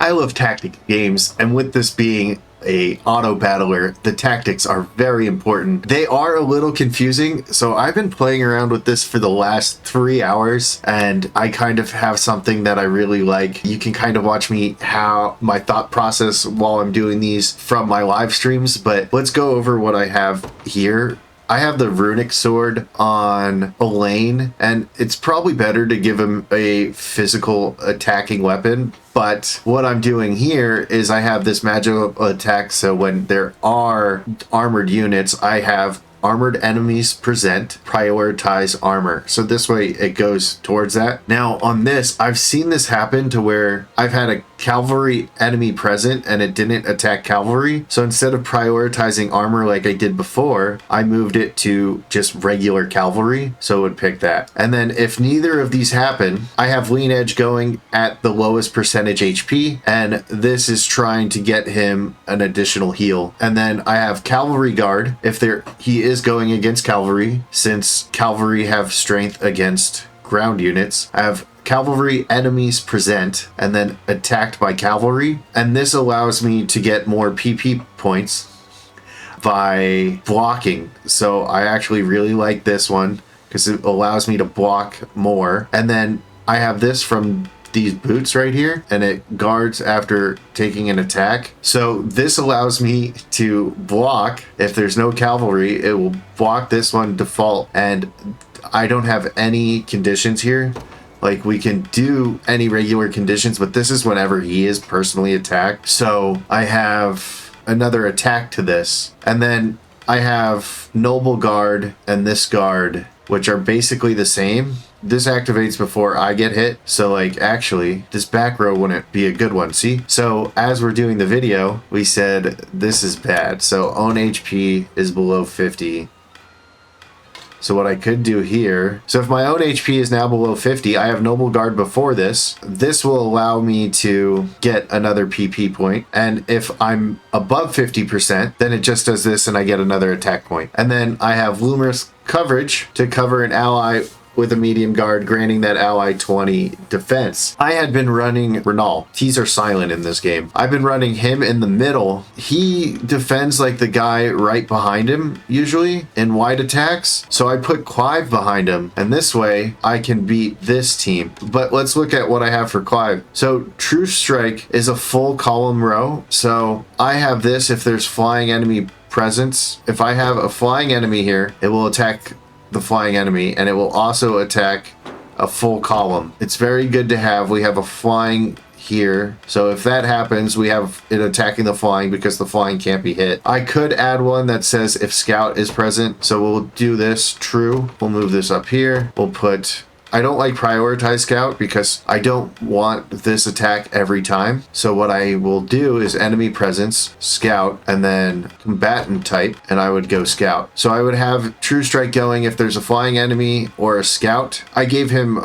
I love tactic games, and with this being a auto battler, the tactics are very important. They are a little confusing, so I've been playing around with this for the last 3 hours, and I kind of have something that I really like. You can kind of watch me how my thought process while I'm doing these from my live streams, but let's go over what I have here. I have the runic sword on Elaine, and it's probably better to give him a physical attacking weapon. But what I'm doing here is I have this magical attack, so when there are armored units, I have armored enemies present, prioritize armor. So this way it goes towards that. Now on this, I've seen this happen to where I've had a cavalry enemy present and it didn't attack cavalry. So instead of prioritizing armor like I did before, I moved it to just regular cavalry. So it would pick that. And then if neither of these happen, I have lean edge going at the lowest percentage HP. And this is trying to get him an additional heal. And then I have cavalry guard. If he is going against cavalry, since cavalry have strength against ground units, I have cavalry enemies present and then attacked by cavalry, and this allows me to get more PP points by blocking. So I actually really like this one because it allows me to block more. And then I have this from these boots right here, and it guards after taking an attack. So this allows me to block. If there's no cavalry, it will block this one default, and I don't have any conditions here. Like, we can do any regular conditions, but this is whenever he is personally attacked. So I have another attack to this, and then I have noble guard and this guard, which are basically the same. This activates before I get hit. So like, actually, this back row wouldn't be a good one. See? So as we're doing the video, we said this is bad. So own HP is below 50. So what I could do here, so if my own HP is now below 50, I have Noble Guard before this. This will allow me to get another PP point. And if I'm above 50%, then it just does this and I get another attack point. And then I have Luminous Coverage to cover an ally with a medium guard, granting that ally 20 defense. I had been running Renal. T's are silent in this game. I've been running him in the middle. He defends like the guy right behind him, usually, in wide attacks. So I put Clive behind him, and this way I can beat this team. But let's look at what I have for Clive. So True Strike is a full column row. So I have this if there's flying enemy presence. If I have a flying enemy here, it will attack the flying enemy, and it will also attack a full column. It's very good to have. We have a flying here, so if that happens, we have it attacking the flying because the flying can't be hit. I could add one that says if scout is present, so we'll do this true. We'll move this up here. We'll put, I don't like prioritize scout because I don't want this attack every time. So what I will do is enemy presence, scout, and then combatant type, and I would go scout. So I would have True Strike going if there's a flying enemy or a scout. I gave him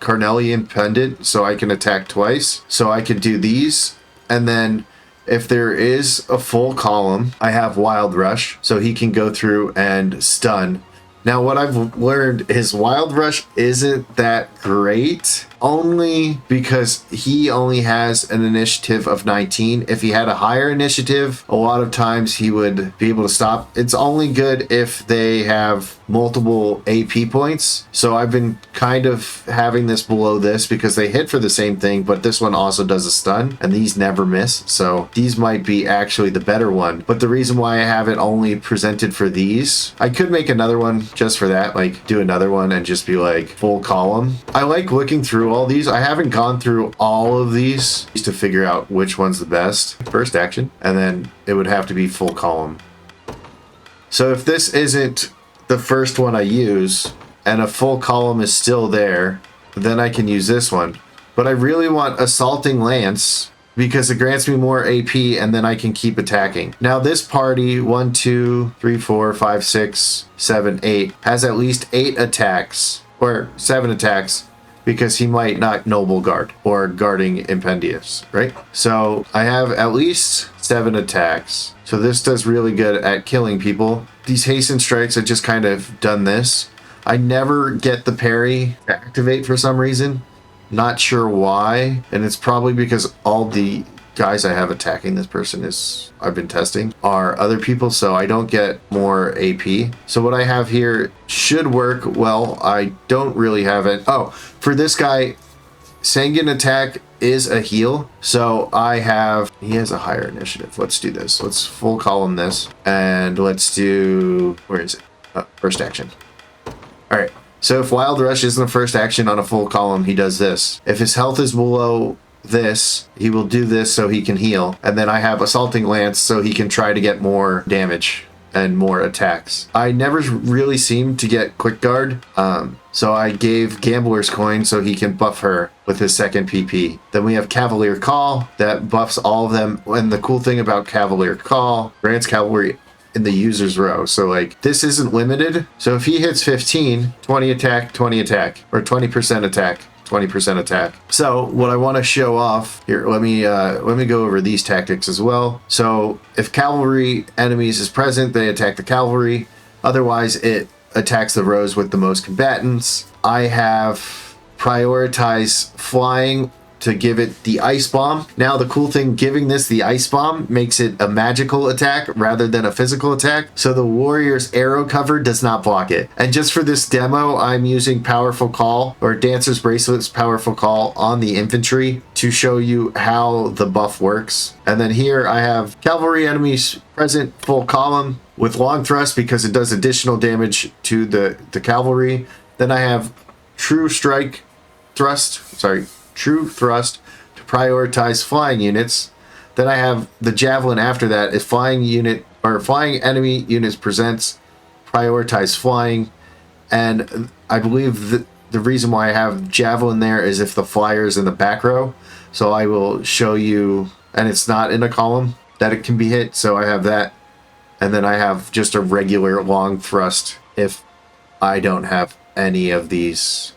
Carnelian Pendant so I can attack twice. So I could do these, and then if there is a full column, I have Wild Rush, so he can go through and stun. Now, what I've learned is Wild Rush isn't that great, only because he only has an initiative of 19. If he had a higher initiative, a lot of times he would be able to stop. It's only good if they have multiple AP points. So I've been kind of having this below this because they hit for the same thing, but this one also does a stun, and these never miss. So these might be actually the better one. But the reason why I have it only presented for these, I could make another one just for that, like do another one and just be like full column. I like looking through all these. I haven't gone through all of these to figure out which one's the best. First action, and then it would have to be full column. So if this isn't the first one I use and a full column is still there, then I can use this one. But I really want Assaulting Lance because it grants me more AP, and then I can keep attacking. Now this party, 1, 2, 3, 4, 5, 6, 7, 8, has at least 8 attacks, or 7 attacks, because he might not Noble Guard or guarding Impendious, right? So I have at least 7 attacks. So this does really good at killing people. These hasten strikes, I just kind of done this. I never get the parry to activate for some reason. Not sure why, and it's probably because all the guys I have attacking this person I've been testing are other people, so I don't get more AP. So what I have here should work well. I don't really have it. Oh, for this guy, Sanguine attack is a heal, so he has a higher initiative. Let's do this. Let's full column this, and let's do, where is it? First action. All right. So if Wild Rush isn't the first action on a full column, he does this. If his health is below this, he will do this so he can heal. And then I have Assaulting Lance so he can try to get more damage and more attacks. I never really seem to get Quick Guard, so I gave Gambler's Coin so he can buff her with his second PP. Then we have Cavalier Call that buffs all of them. And the cool thing about Cavalier Call, grants cavalry in the user's row. So like this isn't limited. So if he hits 15, 20 attack, 20 attack, or 20% attack, 20% attack. So what I want to show off here, let me go over these tactics as well. So if cavalry enemies is present, they attack the cavalry. Otherwise, it attacks the rows with the most combatants. I have prioritize flying to give it the ice bomb. Now the cool thing, giving this the ice bomb makes it a magical attack rather than a physical attack, so the warrior's arrow cover does not block it. And just for this demo, I'm using Powerful Call, or Dancer's Bracelet's Powerful Call, on the infantry to show you how the buff works. And then here I have cavalry enemies present, full column with long thrust because it does additional damage to the cavalry. Then I have True Thrust to prioritize flying units. Then I have the Javelin after that. If flying enemy units presents, prioritize flying. And I believe that the reason why I have Javelin there is if the flyer is in the back row. So I will show you, and it's not in a column, that it can be hit. So I have that. And then I have just a regular long thrust if I don't have any of these.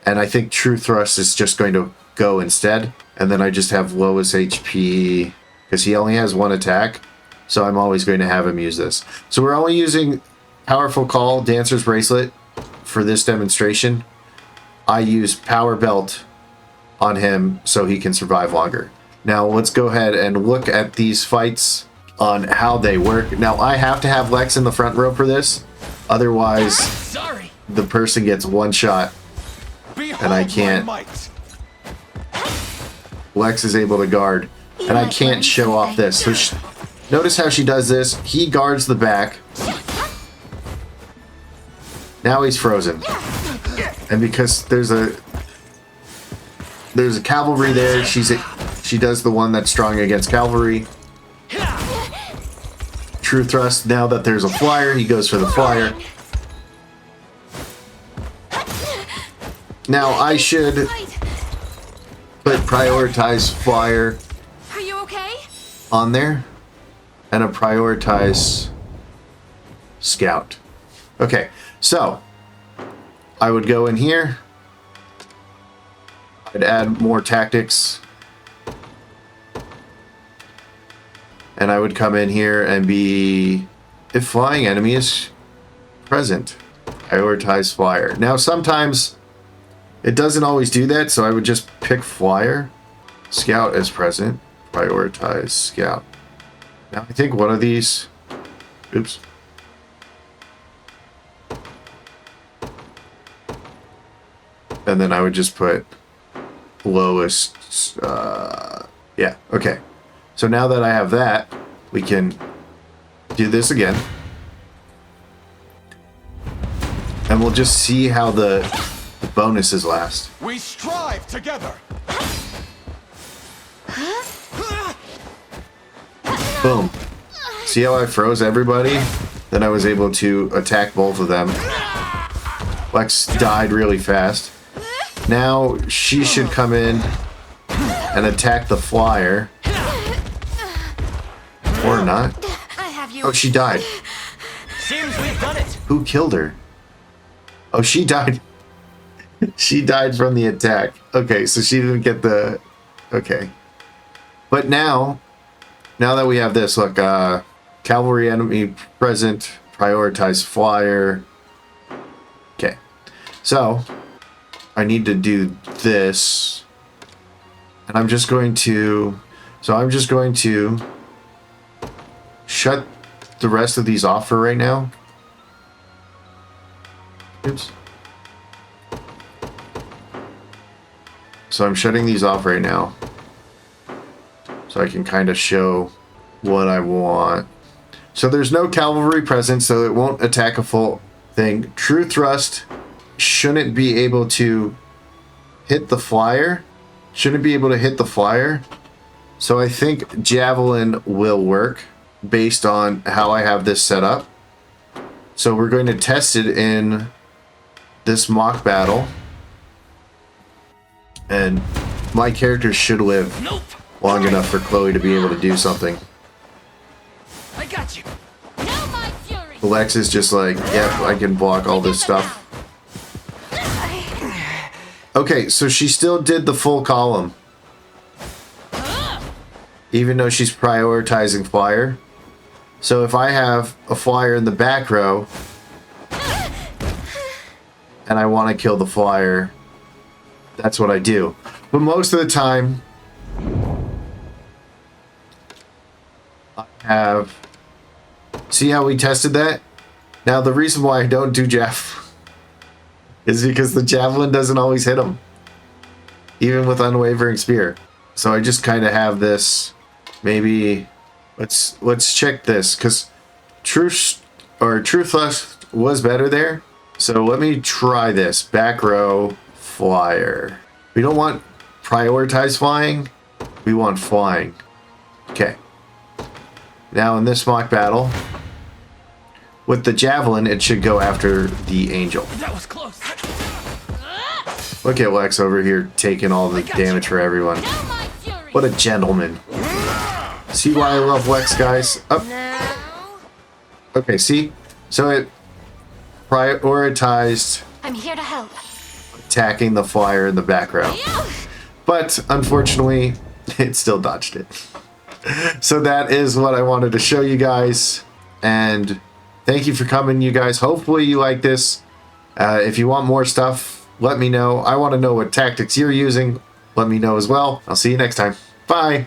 And I think True Thrust is just going to go instead. And then I just have lowest HP because he only has one attack. So I'm always going to have him use this. So we're only using Powerful Call, Dancer's Bracelet for this demonstration. I use Power Belt on him so he can survive longer. Now let's go ahead and look at these fights on how they work. Now I have to have Lex in the front row for this. Otherwise, the person gets one shot. And I can't. Lex is able to guard, and I can't show off this. So notice how she does this. He guards the back. Now he's frozen, and because there's a cavalry there, she does the one that's strong against cavalry. True Thrust. Now that there's a flyer, he goes for the flyer. Now I should put prioritize flyer on there and a prioritize scout. Okay, so I would go in here. I'd add more tactics. And I would come in here and be, if flying enemy is present, prioritize flyer. Now sometimes it doesn't always do that, so I would just pick flyer. Scout is present. Prioritize scout. Now I think one of these... Oops. And then I would just put lowest... yeah, okay. So now that I have that, we can do this again. And we'll just see how the bonuses last. We strive together. Boom. See how I froze everybody? Then I was able to attack both of them. Lex died really fast. Now she should come in and attack the flyer. Or not. Oh, she died. Seems we've done it. Who killed her? Oh, she died. She died from the attack. Okay, so she didn't get the... Okay. But now that we have this, look, cavalry enemy present, prioritize flyer. Okay. So, I need to do this. And I'm just going to... So I'm just going to shut the rest of these off for right now. Oops. So I'm shutting these off right now. So I can kind of show what I want. So there's no cavalry present, so it won't attack a full thing. True thrust shouldn't be able to hit the flyer. Shouldn't be able to hit the flyer. So I think javelin will work based on how I have this set up. So we're going to test it in this mock battle. And my character should live long enough for Chloe to be able to do something. I got you. Now my fury. Lex is just like, yep, I can block all this stuff. Okay, so she still did the full column. Even though she's prioritizing flyer. So if I have a flyer in the back row and I want to kill the flyer, that's what I do. But most of the time, I have... See how we tested that? Now the reason why I don't do javelin is because the javelin doesn't always hit him. Even with unwavering spear. So I just kind of have this... Maybe let's check this, because true thrust was better there. So let me try this. Back row flyer. We don't want prioritize flying. We want flying. Okay. Now in this mock battle, with the javelin, it should go after the angel. That was close. Look at Lex over here taking all the damage for everyone. Now my fury. What a gentleman. See why I love Lex, guys? Up. Now. Okay, see? So it prioritized I'm here to help. attacking the flyer in the back row. But unfortunately, it still dodged it. So that is what I wanted to show you guys. And thank you for coming, you guys. Hopefully you like this. If you want more stuff, let me know. I want to know what tactics you're using. Let me know as well. I'll see you next time. Bye.